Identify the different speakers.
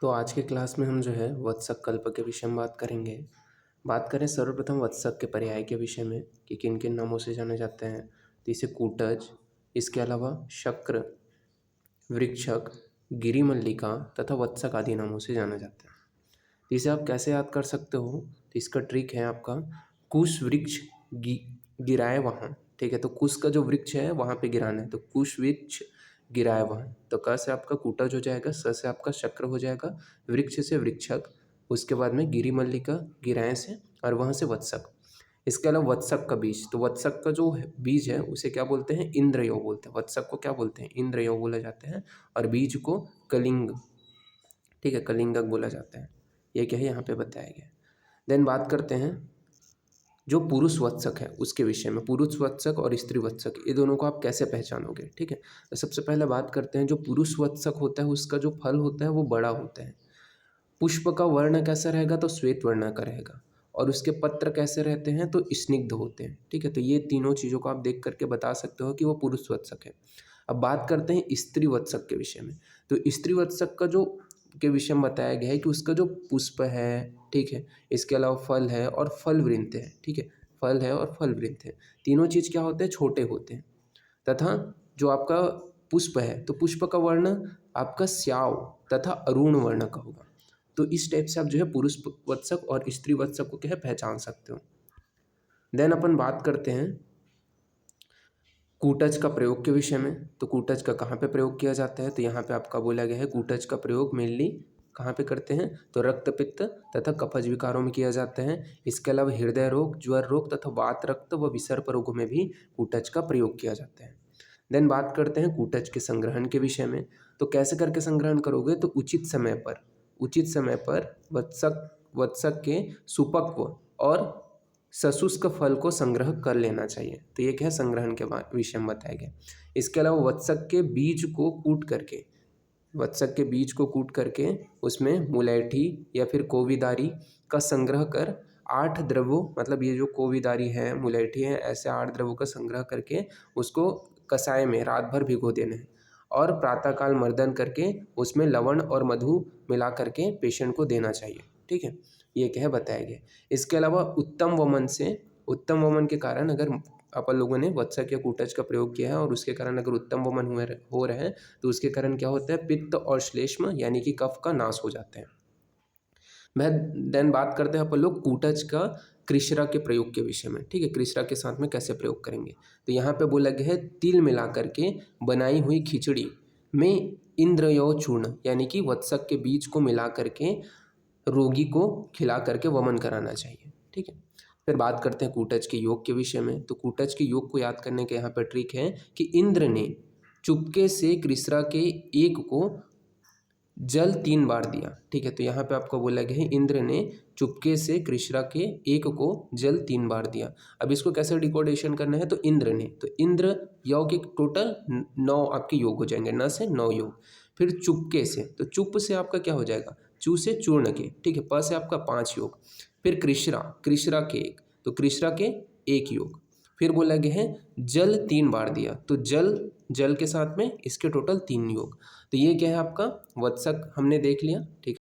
Speaker 1: तो आज के क्लास में हम जो है वत्सक कल्प के विषय में बात करेंगे। बात करें सर्वप्रथम वत्सक के पर्याय के विषय में कि किन किन नामों से जाने जाते हैं। तो इसे कूटज, इसके अलावा शक्र, वृक्षक, गिरिमल्लिका तथा वत्सक आदि नामों से जाना जाता है। तो इसे आप कैसे याद कर सकते हो? तो इसका ट्रिक है आपका कुश वृक्ष गिराए वहाँ। ठीक है, तो कुश का जो वृक्ष है वहाँ पे गिराना है, तो कुश वृक्ष गिराए वहाँ। तो क से आपका कूटज हो जाएगा, स से आपका शक्र हो जाएगा, वृक्ष से वृक्षक, उसके बाद में गिरिमल्लिका गिराए से, और वहाँ से वत्सक। इसके अलावा वत्सक का बीज, तो वत्सक का जो बीज है उसे क्या बोलते हैं? इंद्रयो बोलते हैं। वत्सक को क्या बोलते हैं? इंद्रयो बोला जाते हैं, और बीज को कलिंग, ठीक है, कलिंगक बोला जाता है। ये क्या है यहाँ पे बताया गया। देन बात करते हैं जो पुरुष वत्सक है उसके विषय में। पुरुष वत्सक और स्त्री वत्सक, ये दोनों को आप कैसे पहचानोगे? ठीक है, तो सबसे पहले बात करते हैं जो पुरुष वत्सक होता है उसका जो फल होता है वो बड़ा होता है। पुष्प का वर्ण कैसा रहेगा? तो श्वेत वर्ण का रहेगा, और उसके पत्र कैसे रहते हैं? तो स्निग्ध होते हैं। ठीक है, तो ये तीनों चीज़ों को आप देख करके बता सकते हो कि वो पुरुष वत्सक है। अब बात करते हैं स्त्री वत्सक के विषय में। तो स्त्री वत्सक का जो के विषय में बताया गया है कि उसका जो पुष्प है, ठीक है, इसके अलावा फल है और फल वृंत है। ठीक है, फल है और फल वृंत है, तीनों चीज़ क्या होते हैं? छोटे होते हैं। तथा जो आपका पुष्प है तो पुष्प का वर्ण आपका श्याव तथा अरुण वर्ण का होगा। तो इस टाइप से आप जो है पुरुष वत्सक और स्त्री वत्सक को क्या है पहचान सकते हो। देन अपन बात करते हैं कूटज का प्रयोग के विषय में। तो कूटज का कहाँ पे प्रयोग किया जाता है? तो यहाँ पे आपका बोला गया है कूटज का प्रयोग मेनली कहाँ पे करते हैं? तो रक्त पित्त तथा कफज विकारों में किया जाता है। इसके अलावा हृदय रोग, ज्वर रोग तथा वात रक्त व विसर्प रोगों में भी कूटज का प्रयोग किया जाता है। देन बात करते हैं कूटज के संग्रहण के विषय में। तो कैसे करके संग्रहण करोगे? तो उचित समय पर वत्सक के सुपक्व और सशुष्क फल को संग्रह कर लेना चाहिए। तो ये क्या है? संग्रहण के विषय में बताया गया। इसके अलावा वत्सक के बीज को कूट करके उसमें मुलैठी या फिर कोविदारी का संग्रह कर 8 द्रवों, मतलब ये जो कोविदारी है, मुलैठी है, ऐसे 8 द्रवों का संग्रह करके उसको कसाय में रात भर भिगो देना है, और प्रातःकाल मर्दन करके उसमें लवण और मधु मिला करके पेशेंट को देना चाहिए। ठीक है, ये क्या है बताया गया। इसके अलावा उत्तम वमन के कारण अगर अपन लोगों ने वत्सक या कूटज का प्रयोग किया है और उसके कारण अगर उत्तम वमन हो रहे हैं तो उसके कारण क्या होता है? पित्त और श्लेष्म यानी कि कफ का नाश हो जाता है। देन बात करते हैं अपन लोग कूटज का कृष्णा के प्रयोग के विषय में। ठीक है, कृष्णा के साथ में कैसे प्रयोग करेंगे? तो यहाँ पे बोला गया है तिल मिला करके बनाई हुई खिचड़ी में इंद्रयो चूर्ण यानी कि वत्सक के बीज को मिला करके रोगी को खिला करके वमन कराना चाहिए। ठीक है, फिर बात करते हैं कूटज के योग के विषय में। तो कूटज के योग को याद करने के यहाँ पर ट्रिक है कि इंद्र ने चुपके से कृष्णा के एक को जल 3 बार दिया। ठीक है, तो यहाँ पे आपको बोला गया है इंद्र ने चुपके से कृष्णा के एक को जल 3 बार दिया। अब इसको कैसे डिकोडेशन करना है? तो इंद्र योग के टोटल 9 आपके योग हो जाएंगे, 9 से 9 योग। फिर चुपके से, तो चुप से आपका क्या हो जाएगा? चू से चूर्ण के। ठीक है, प से आपका 5 योग। फिर कृष्णा के एक, तो कृष्णा के 1 योग। फिर बोला गया है जल 3 बार दिया, तो जल के साथ में इसके टोटल 3 योग। तो ये क्या है आपका वत्सक हमने देख लिया। ठीक है।